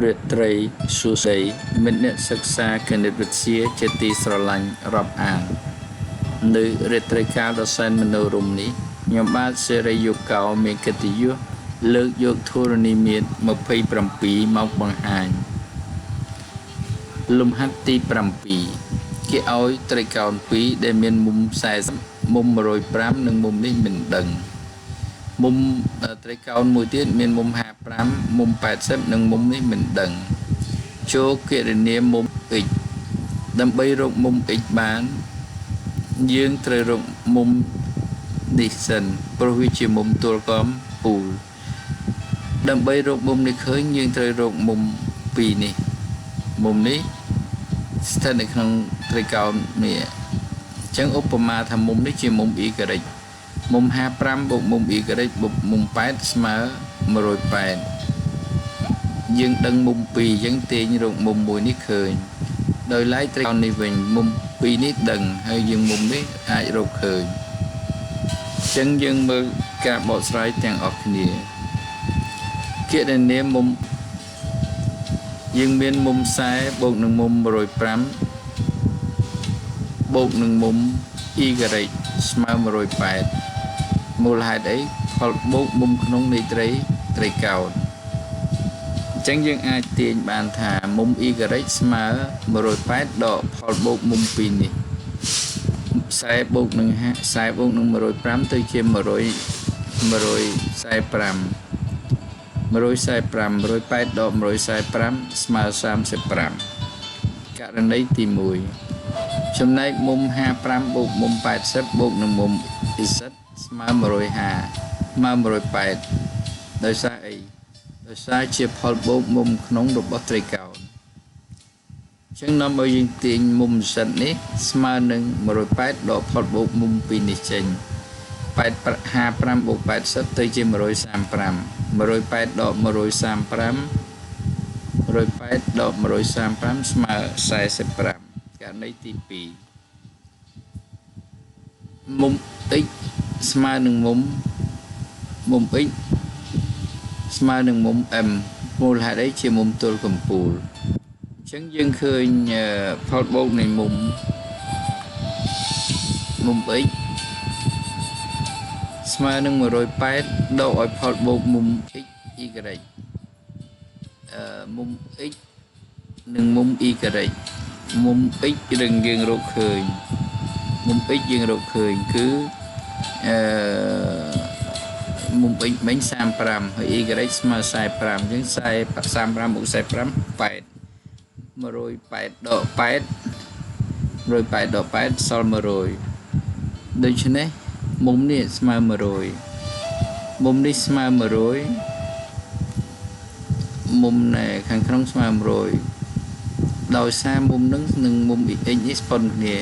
រាត្រីសួស្តីមិត្តអ្នកសិក្សាគណិតវិទ្យាជាទីស្រឡាញ់រាប់អាននៅរាត្រីកាលដ៏សែនមនោរម្យនេះខ្ញុំបាទសេរីយុកោមានកិត្តិយសលើកយកធរណីមាត្រ27មកបង្ហាញលំហាត់ទី7គេឲ្យត្រីកោណ2ដែលមានមុំ40មុំ105និងមុំនេះមិនដឹងមុំត្រីកោណមួយទៀតមានមុំ55មុំ80និងមុំនេះមិនដឹងចូលគណនាមុំ x ដើម្បីរកមុំ x បានយើងត្រូវរកមុំនេះសិនព្រោះវាជាមុំទួលកំពូលដើម្បីរកមុំនេះឃើញយើងត្រូវរកមុំ2នេះមុំនេះស្ថិតនៅក្នុងត្រីកោណនេះអញ្ចឹងឧបមាថាមុំនេះជាមុំ y មុំ55បូកមុំ y បូកមុំ8ស្មើ108យើងដឹងមុំ2អញ្ចឹងទាញរកមុំ1នេះឃើញដោយឡែកត្រីកោណនេះវិញមុំ2នេះដឹងហើយយើងមុំនេះអាចរកឃើញអញ្ចឹងយើងមើលការបកស្រាយទាំងអស់គ្នាគណនាមុំយើងមានមុំ40បូកនឹងមុំ105បូកនឹងមុំ y ស្មើ108មូលហេតុអីផលបូកមុំក្នុងនៃត្រីកោណអញ្ចឹងយើងអាចទាញបានថាមុំ y ស្មើ108ដកផលបូកមុំ2នេះ40បូកនឹង40បូកនឹង105ទៅជា145 108ដក145ស្មើ35ករណីទី1ចំណែកមុំ55បូកមុំ80បូកនឹងមុំ20ស្មើ150ស្មើ108ដោយសារអីដោយសារជាផលបូកមុំក្នុងរបស់ត្រីកោណអញ្ចឹងនាំឲ្យយើងទាញមុំ20នេះស្មើនឹង108ដកផលបូកមុំ2នេះចេញ55បូក80ទៅជា135 108ដក135 108ដក135ស្មើ45ករណីទី2មុំ x ស្មើនឹងមុំ x ស្មើនឹងមុំ m មូលហេតុអីជាមុំទល់កំពូលអញ្ចឹងយើងឃើញផលបូកនៃមុំ x ស្មើនឹង108ដកឲ្យផលបូកមុំ x y មុំ x និងមុំ y មុំ x យើងរកឃើញមុំ x យើងរកឃើញគឺមុំ x មិញ35ហើយ y ស្មើ45អញ្ចឹង35បូក45 8 108ដក8 108ដក8សល់100ដូច្នេះមុំនេះស្មើ100មុំនេះស្មើ100មុំនៅខាងក្នុងស្មើ100ដោយសារមុំនឹងនិងមុំ x នេះស្ប៉ុនគ្នា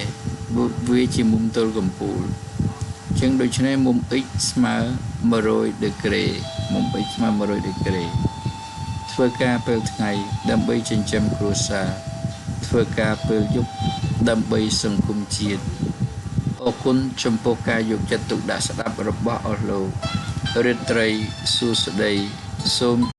វាជាមុំទល់កំពូលអញ្ចឹងដូច្នេះមុំ x ស្មើ100ដឺក្រេមុំ x ស្មើ100ដឺក្រេធ្វើការពេលថ្ងៃដើម្បីចិញ្ចឹមគ្រួសារធ្វើការពេលយប់ដើម្បីសង្គមជាតិអរគុណចំពោះការយកចិត្តទុកដាក់ស្ដាប់របស់អស់លោករាត្រីសួស្តីសូម